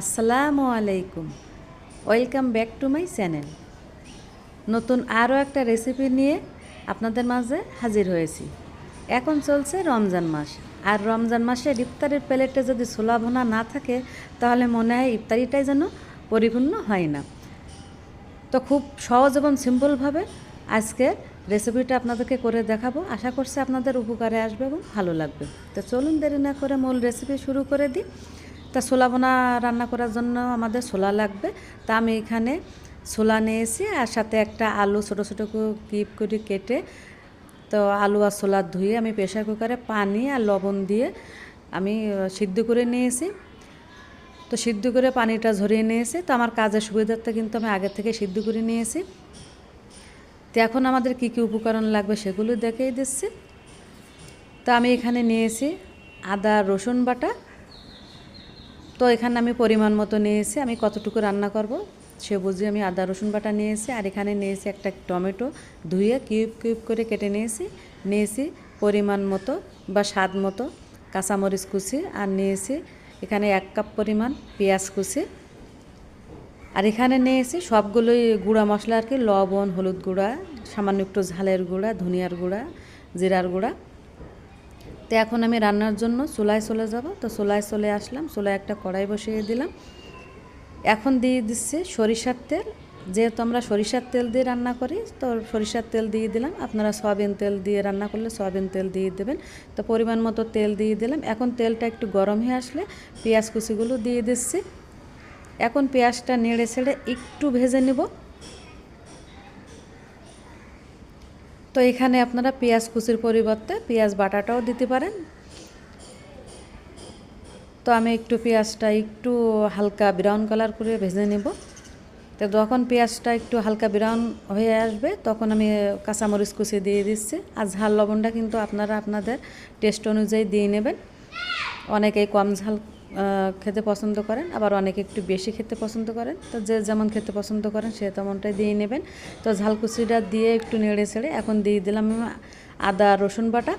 আসসালামু আলাইকুম, welcome back to my channel. নতুন আরও একটা রেসিপি নিয়ে আপনাদের মাঝে হাজির হয়েছি। এখন চলছে রমজান মাস, আর রমজান মাসে ইফতারের প্লেটে যদি ছোলা ভুনা না থাকে তাহলে মনে হয় ইফতারিটাই যেন পরিপূর্ণ হয় না। তো খুব সহজ এবং সিম্পলভাবে আজকে রেসিপিটা আপনাদেরকে করে দেখাবো। আশা করছি আপনাদের উপকারে আসবে এবং ভালো লাগবে। তো চলুন দেরি না করে মূল রেসিপি শুরু করে দিই। তা ছোলা ভুনা রান্না করার জন্য আমাদের ছোলা লাগবে। তা আমি এখানে ছোলা নিয়েছি, আর সাথে একটা আলু ছোটো ছোটো কিপ করে কেটে, তো আলু আর ছোলা ধুয়ে আমি প্রেশার কুকারে পানি আর লবণ দিয়ে আমি সিদ্ধ করে নিয়েছি। তো সিদ্ধ করে পানিটা ঝরিয়ে নিয়েছি। তো আমার কাজের সুবিধার্থে কিন্তু আমি আগে থেকে সিদ্ধ করে নিয়েছি। তো এখন আমাদের কী কী উপকরণ লাগবে সেগুলো দেখেই দিচ্ছি। তো আমি এখানে নিয়েছি আদা রসুন বাটা। তো এখানে আমি পরিমাণ মতো নিয়েছি, আমি কতটুকু রান্না করব সে বুঝে আমি আদা রসুন বাটা নিয়েছি। আর এখানে নিয়েছি একটা টমেটো, ধুয়ে কিউব কিউব করে কেটে নিয়েছি পরিমাণ মতো বা স্বাদ মতো কাঁচামরিচ কুচি, আর নিয়েছি এখানে 1 কাপ পরিমাণ পেঁয়াজ কুচি। আর এখানে নিয়েছি সবগুলোই গুঁড়া মশলা আর কি, লবণ, হলুদ গুঁড়া, সামান্য একটু ঝালের গুঁড়া, ধনিয়ার গুঁড়া, জিরার গুঁড়া। তো এখন আমি রান্নার জন্য চুলায় চলে যাব। তো চুলায় চলে আসলাম, চুলায় একটা কড়াই বসিয়ে দিলাম। এখন দিয়ে দিচ্ছি সরিষার তেল। যেহেতু আমরা সরিষার তেল দিয়ে রান্না করি, তো সরিষার তেল দিয়ে দিলাম। আপনারা সয়াবিন তেল দিয়ে রান্না করলে সয়াবিন তেল দিয়ে দেবেন। তো পরিমাণ মতো তেল দিয়ে দিলাম। এখন তেলটা একটু গরম হয়ে আসলে পেঁয়াজ কুচিগুলো দিয়ে দিচ্ছি। এখন পেঁয়াজটা নেড়ে ছেড়ে একটু ভেজে নেব। তো এখানে আপনারা পেঁয়াজ কুচির পরিবর্তে পেঁয়াজ বাটাটাও দিতে পারেন। তো আমি একটু পেঁয়াজটা একটু হালকা ব্রাউন কালার করে ভেজে নেব। তো যখন পেঁয়াজটা একটু হালকা ব্রাউন হয়ে আসবে তখন আমি কাঁচামরিচ কুচি দিয়ে দিচ্ছি। আর ঝাল লবণটা কিন্তু আপনারা আপনাদের টেস্ট অনুযায়ী দিয়ে নেবেন। অনেকেই কম ঝাল খেতে পছন্দ করেন, আবার অনেকে একটু বেশি খেতে পছন্দ করেন। তো যে যেমন খেতে পছন্দ করেন সে তেমনটাই দিয়ে নেবেন। তো ঝাল কুচিটা দিয়ে একটু নেড়ে ছেড়ে এখন দিয়ে দিলাম আদা রসুন বাটা।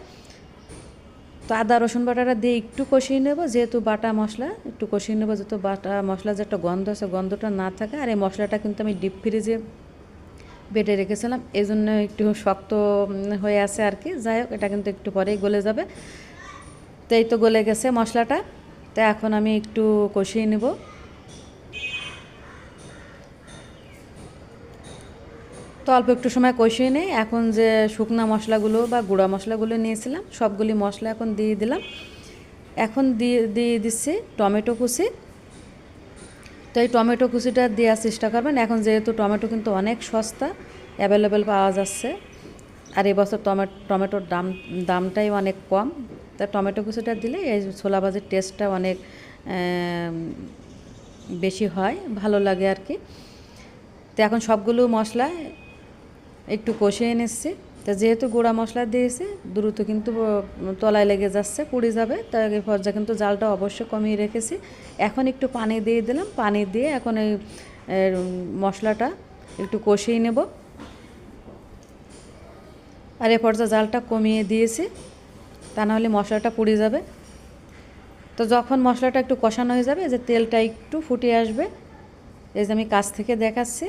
তো আদা রসুন বাটাটা দিয়ে একটু কষিয়ে নেব, যেহেতু বাটা মশলা একটু কষিয়ে নেব, যেহেতু বাটা মশলা যে একটা গন্ধ আছে গন্ধটা না থাকে। আর এই মশলাটা কিন্তু আমি ডিপ ফ্রিজে বেটে রেখেছিলাম, এই জন্য একটু শক্ত হয়ে আছে আর কি। যাই হোক, এটা কিন্তু একটু পরেই গলে যাবে। তো এই তো গলে গেছে মশলাটা। তো এখন আমি একটু কষিয়ে নেব। তো অল্প একটু সময় কষিয়ে নেই। এখন যে শুকনো মশলাগুলো বা গুঁড়া মশলাগুলো নিয়েছিলাম সবগুলি মশলা এখন দিয়ে দিলাম। এখন দিয়ে দিচ্ছি টমেটো কুচি। তো এই টমেটো কুচিটা দেওয়ার চেষ্টা করবেন। এখন যেহেতু টমেটো কিন্তু অনেক সস্তা, অ্যাভেলেবেল পাওয়া যাচ্ছে, আর এবছর টমেটোর দামটাই অনেক কম। তা টমেটো কুচিটা দিলে এই ছোলা ভাজির টেস্টটা অনেক বেশি হয়, ভালো লাগে আর কি। তো এখন সবগুলো মশলা একটু কষিয়ে নিচ্ছি। তো যেহেতু গুঁড়া মশলা দিয়েছি দ্রুত কিন্তু তলায় লেগে যাচ্ছে, পুড়ে যাবে। তাই এই পর্যায়ে কিন্তু জালটা অবশ্যই কমিয়ে রেখেছি। এখন একটু পানি দিয়ে দিলাম, পানি দিয়ে এখন এই মশলাটা একটু কষিয়ে নেব। আর এই পর্যায়ে জালটা কমিয়ে দিয়েছি, তা নাহলে মশলাটা পুড়ে যাবে। তো যখন মশলাটা একটু কষানো হয়ে যাবে, যে তেলটা একটু ফুটে আসবে, এই যে আমি কাছ থেকে দেখাচ্ছি।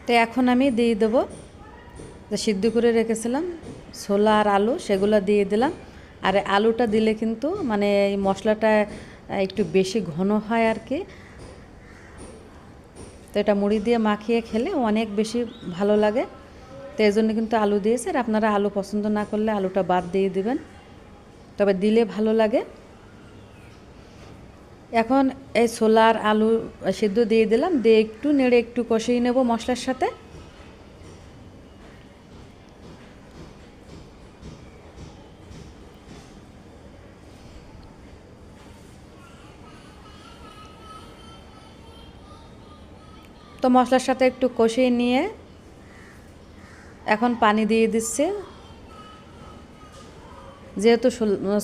তো এখন আমি দিয়ে দেবো যে সিদ্ধ করে রেখেছিলাম ছোলা আর আলু, সেগুলো দিয়ে দিলাম। আর আলুটা দিলে কিন্তু মানে এই মশলাটা একটু বেশি ঘন হয় আর কি। তো এটা মুড়ি দিয়ে মাখিয়ে খেলে অনেক বেশি ভালো লাগে। তো এই জন্য কিন্তু আলু দিয়েছে। আর আপনারা আলু পছন্দ না করলে আলুটা বাদ দিয়ে দিবেন, তবে দিলে ভালো লাগে। এখন এই ছোলা আর আলু সিদ্ধ দিয়ে দিলাম, দিয়ে একটু নেড়ে একটু কষিয়ে নেব মশলার সাথে। তো মশলার সাথে একটু কষিয়ে নিয়ে এখন পানি দিয়ে দিচ্ছে। যেহেতু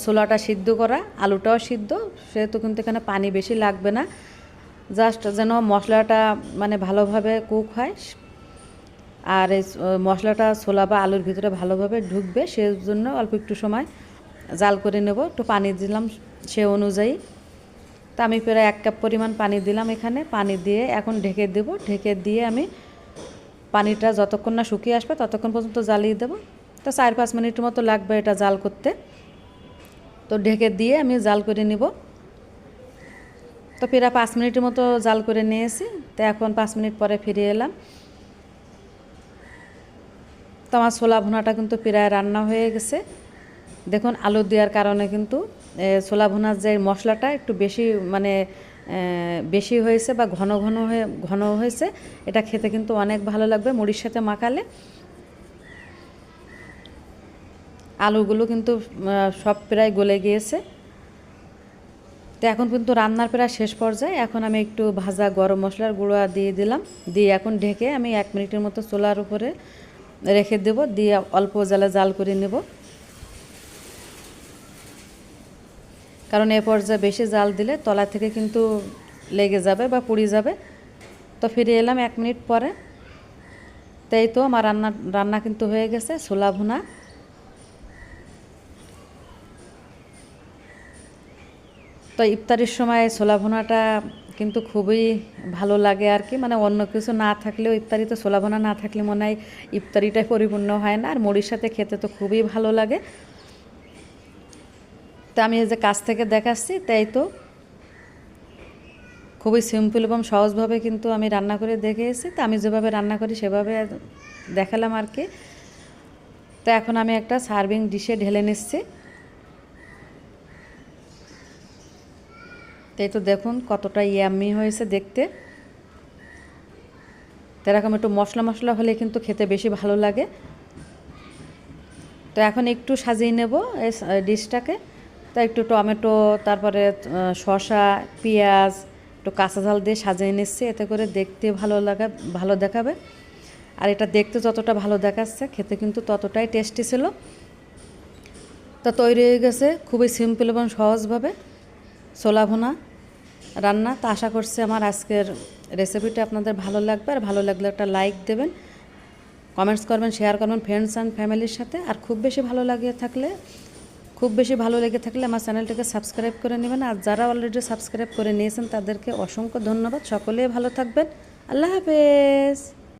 ছোলাটা সিদ্ধ করা, আলুটাও সিদ্ধ, সেহেতু কিন্তু এখানে পানি বেশি লাগবে না। জাস্ট যেন মশলাটা মানে ভালোভাবে কুক হয়, আর এই মশলাটা ছোলা বা আলুর ভিতরে ভালোভাবে ঢুকবে, সেজন্য অল্প একটু সময় জাল করে নেব। একটু পানি দিলাম সে অনুযায়ী। তো আমি প্রায় 1 কাপ পরিমাণ পানি দিলাম এখানে। পানি দিয়ে এখন ঢেকে দেব। ঢেকে দিয়ে আমি পানিটা যতক্ষণ না শুকিয়ে আসবে ততক্ষণ পর্যন্ত জ্বালিয়ে দেবো। তো 4-5 মিনিটের মতো লাগবে এটা জাল করতে। তো ঢেকে দিয়ে আমি জাল করে নিব। তো প্রায় 5 মিনিটের মতো জাল করে নিয়েছি। তো এখন 5 মিনিট পরে ফিরে এলাম। তো আমার ছোলা ভুনাটা কিন্তু প্রায় রান্না হয়ে গেছে। দেখুন আলু দেওয়ার কারণে কিন্তু ছোলা ভুনার যে মশলাটা একটু বেশি মানে বেশি হয়েছে বা ঘন হয়েছে। এটা খেতে কিন্তু অনেক ভালো লাগবে মুড়ির সাথে মাখালে। আলুগুলো কিন্তু সব প্রায় গলে গিয়েছে। তো এখন কিন্তু রান্নার প্রায় শেষ পর্যায়ে। এখন আমি একটু ভাজা গরম মশলার গুঁড়া দিয়ে দিলাম। দিয়ে এখন ঢেকে আমি 1 মিনিটের মতো চুলার উপরে রেখে দেব। দিয়ে অল্প জালে জাল করে নেব, কারণ এ পর্যায়ে বেশি জাল দিলে তলা থেকে কিন্তু লেগে যাবে বা পুড়ে যাবে। তো ফিরে এলাম 1 মিনিট পরে। তাই তো আমার রান্না কিন্তু হয়ে গেছে ছোলা ভুনা। তো ইফতারির সময় ছোলা ভুনাটা কিন্তু খুবই ভালো লাগে আর কি। মানে অন্য কিছু না থাকলেও ইফতারিতে ছোলা ভুনা না থাকলে মনে হয় ইফতারিটাই পরিপূর্ণ হয় না। আর মুড়ির সাথে খেতে তো খুবই ভালো লাগে। তো আমি এই যে কাছ থেকে দেখাচ্ছি, তাই তো খুবই সিম্পল এবং সহজভাবে কিন্তু আমি রান্না করে দেখিয়েছি। তো আমি যেভাবে রান্না করি সেভাবে দেখালাম আর কি। তো এখন আমি একটা সার্ভিং ডিশে ঢেলে নিচ্ছি। তাই তো দেখুন কতটা ইয়াম্মি হয়েছে দেখতে। তো এরকম একটু মশলা মশলা হলে কিন্তু খেতে বেশি ভালো লাগে। তো এখন একটু সাজিয়ে নেব এই ডিশটাকে। তো একটু টমেটো, তারপরে শসা, পেঁয়াজ, একটু কাঁচা ঝাল দিয়ে সাজিয়ে নিচ্ছি। এতে করে দেখতে ভালো দেখাবে। আর এটা দেখতে যতটা ভালো দেখাচ্ছে খেতে কিন্তু ততটাই টেস্টি ছিল। তো তৈরি হয়ে গেছে খুবই সিম্পল এবং সহজভাবে ছোলা ভুনা রান্না। তো আশা করছি আমার আজকের রেসিপিটা আপনাদের ভালো লাগবে। আর ভালো লাগলে একটা লাইক দেবেন, কমেন্টস করবেন, শেয়ার করবেন ফ্রেন্ডস অ্যান্ড ফ্যামিলির সাথে। আর খুব বেশি ভালো লেগে থাকলে আমার চ্যানেলটাকে সাবস্ক্রাইব করে নেবেন। আর যারা অলরেডি সাবস্ক্রাইব করে নিয়েছেন তাদেরকে অসংখ্য ধন্যবাদ। সকলেই ভালো থাকবেন। আল্লাহ হাফেজ।